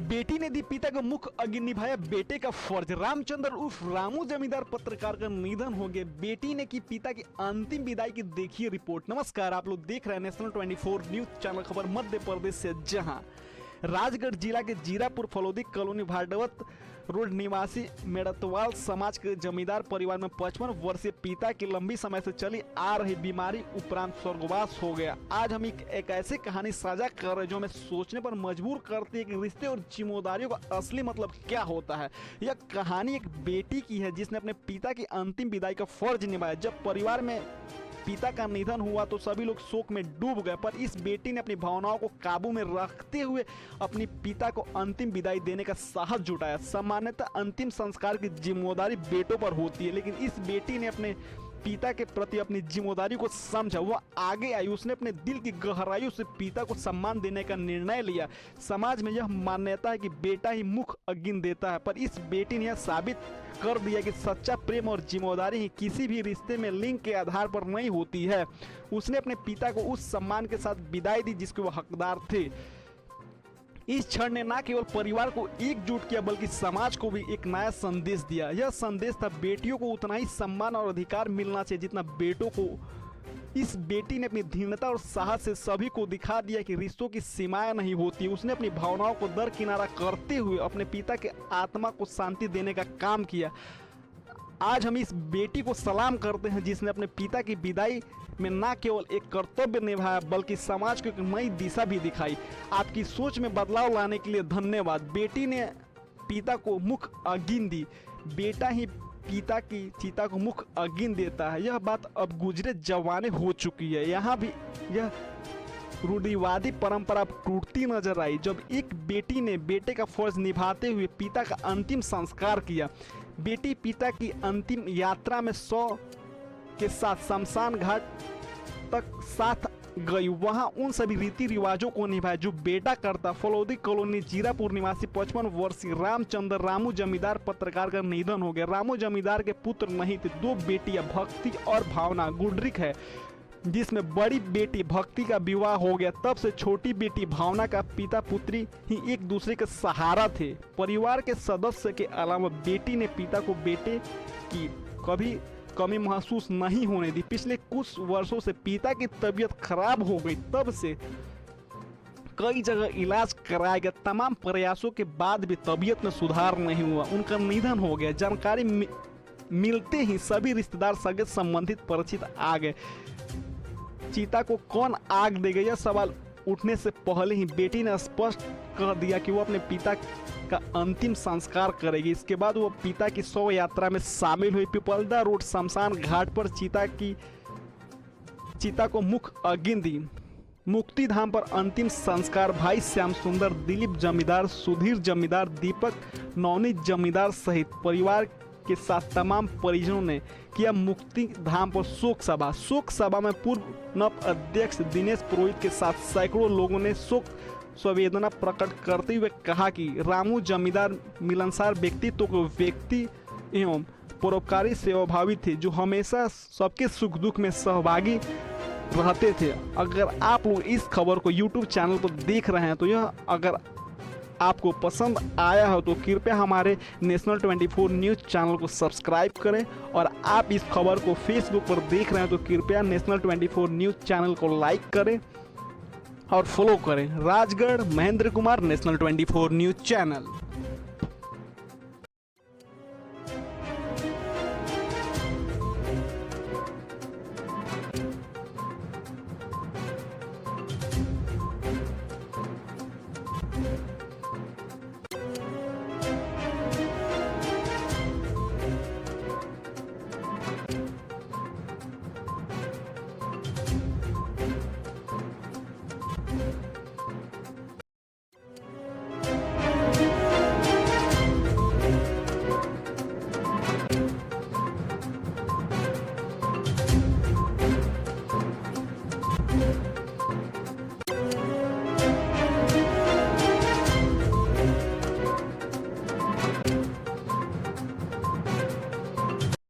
बेटी ने दी पिता को मुख्य अग्नि, निभाया बेटे का फर्ज। रामचंद्र उर्फ रामू जमींदार पत्रकार का निधन हो गया। बेटी ने की पिता की अंतिम विदाई की, देखिए रिपोर्ट। नमस्कार, आप लोग देख रहे हैं नेशनल 24 न्यूज चैनल। खबर मध्य प्रदेश से, जहां राजगढ़ जिला के जीरापुर फलोदी कॉलोनी भाडवत रोड निवासी मेड़तवाल समाज के जमींदार परिवार में 55 वर्षीय पिता की लंबी समय से चली आ रही बीमारी उपरांत स्वर्गवास हो गया। आज हम एक ऐसी कहानी साझा कर रहे हैं जो हमें सोचने पर मजबूर करती है कि रिश्ते और जिम्मेदारियों का असली मतलब क्या होता है। यह कहानी एक बेटी की है जिसने अपने पिता की अंतिम विदाई का फर्ज निभाया। जब परिवार में पिता का निधन हुआ तो सभी लोग शोक में डूब गए, पर इस बेटी ने अपनी भावनाओं को काबू में रखते हुए अपनी पिता को अंतिम विदाई देने का साहस जुटाया। सामान्यतः अंतिम संस्कार की जिम्मेदारी बेटों पर होती है, लेकिन इस बेटी ने अपने पिता के प्रति अपनी जिम्मेदारी को समझा। वह आगे आई, उसने अपने दिल की गहराइयों से पिता को सम्मान देने का निर्णय लिया। समाज में यह मान्यता है कि बेटा ही मुख्य अग्नि देता है, पर इस बेटी ने यह साबित कर दिया कि सच्चा प्रेम और जिम्मेदारी ही किसी भी रिश्ते में लिंग के आधार पर नहीं होती है। उसने अपने पिता को उस सम्मान के साथ विदाई दी जिसके वह हकदार थे। इस क्षण ने न केवल परिवार को एकजुट किया बल्कि समाज को भी एक नया संदेश दिया। यह संदेश था बेटियों को उतना ही सम्मान और अधिकार मिलना चाहिए जितना बेटों को। इस बेटी ने अपनी दृढ़ता और साहस से सभी को दिखा दिया कि रिश्तों की सीमाएं नहीं होती। उसने अपनी भावनाओं को दरकिनारा करते हुए अपने पिता के आत्मा को शांति देने का काम किया। आज हम इस बेटी को सलाम करते हैं जिसने अपने पिता की विदाई में न केवल एक कर्तव्य निभाया बल्कि समाज को एक नई दिशा भी दिखाई। आपकी सोच में बदलाव लाने के लिए धन्यवाद। बेटी ने पिता को मुख्य अग्नि दी, बेटा ही पिता की चिता को मुख्य अग्नि देता है। यह बात अब गुजरे जमाने हो चुकी है। यहाँ भी यह रूढ़िवादी परंपरा टूटती नजर आई जब एक बेटी ने बेटे का फर्ज निभाते हुए पिता का अंतिम संस्कार किया। बेटी पिता की अंतिम यात्रा में 100 के साथ शमशान घाट तक साथ गई। वहां उन सभी रीति रिवाजों को निभाया जो बेटा करता। फलोदी कॉलोनी जीरापुर निवासी 55 वर्षीय रामचंद्र रामू जमींदार पत्रकार का निधन हो गया। रामू जमींदार के पुत्र नहीं थे, 2 बेटियां भक्ति और भावना गुडरिक है, जिसमें बड़ी बेटी भक्ति का विवाह हो गया। तब से छोटी बेटी भावना का पिता पुत्री ही एक दूसरे के सहारा थे। परिवार के सदस्य के अलावा बेटी ने पिता को बेटे की कभी कमी महसूस नहीं होने दी। पिछले कुछ वर्षों से पिता की तबीयत खराब हो गई, तब से कई जगह इलाज कराया गया। तमाम प्रयासों के बाद भी तबीयत में सुधार नहीं हुआ। उनका निधन हो गया। जानकारी मिलते ही सभी रिश्तेदार सगे संबंधित परिचित आ गए। चिता को कौन आग देगा, यह सवाल उठने से पहले ही बेटी ने स्पष्ट कर दिया कि वो अपने पिता का अंतिम संस्कार करेगी। इसके बाद वो पिता की 100 यात्रा में शामिल हुई। पिपलदा रोड शमशान घाट पर चिता को मुख्य अग्नि दी। मुक्ति धाम पर अंतिम संस्कार भाई श्याम सुंदर, दिलीप जमींदार, सुधीर जमींदार, दीपक नवनीत जमींदार सहित परिवार के साथ तमाम परिजनों ने किया मुक्ति धाम पर शोक सभा में पूर्व नव अध्यक्ष दिनेश पुरोहित के साथ सैकड़ों लोगों ने शोक संवेदना प्रकट करते हुए कहा कि रामू जमींदार मिलनसार व्यक्तित्व को व्यक्ति एवं परोपकारी सेवाभावी थे जो हमेशा सबके सुख दुख में सहभागी रहते थे। अगर आप लोग इस खबर को YouTube चैनल पर देख रहे हैं तो यह अगर आपको पसंद आया हो तो कृपया हमारे नेशनल 24 न्यूज़ चैनल को सब्सक्राइब करें, और आप इस खबर को फेसबुक पर देख रहे हैं तो कृपया नेशनल 24 न्यूज़ चैनल को लाइक करें और फॉलो करें। Rajgarh Mahendra Kumar, national 24 news channel.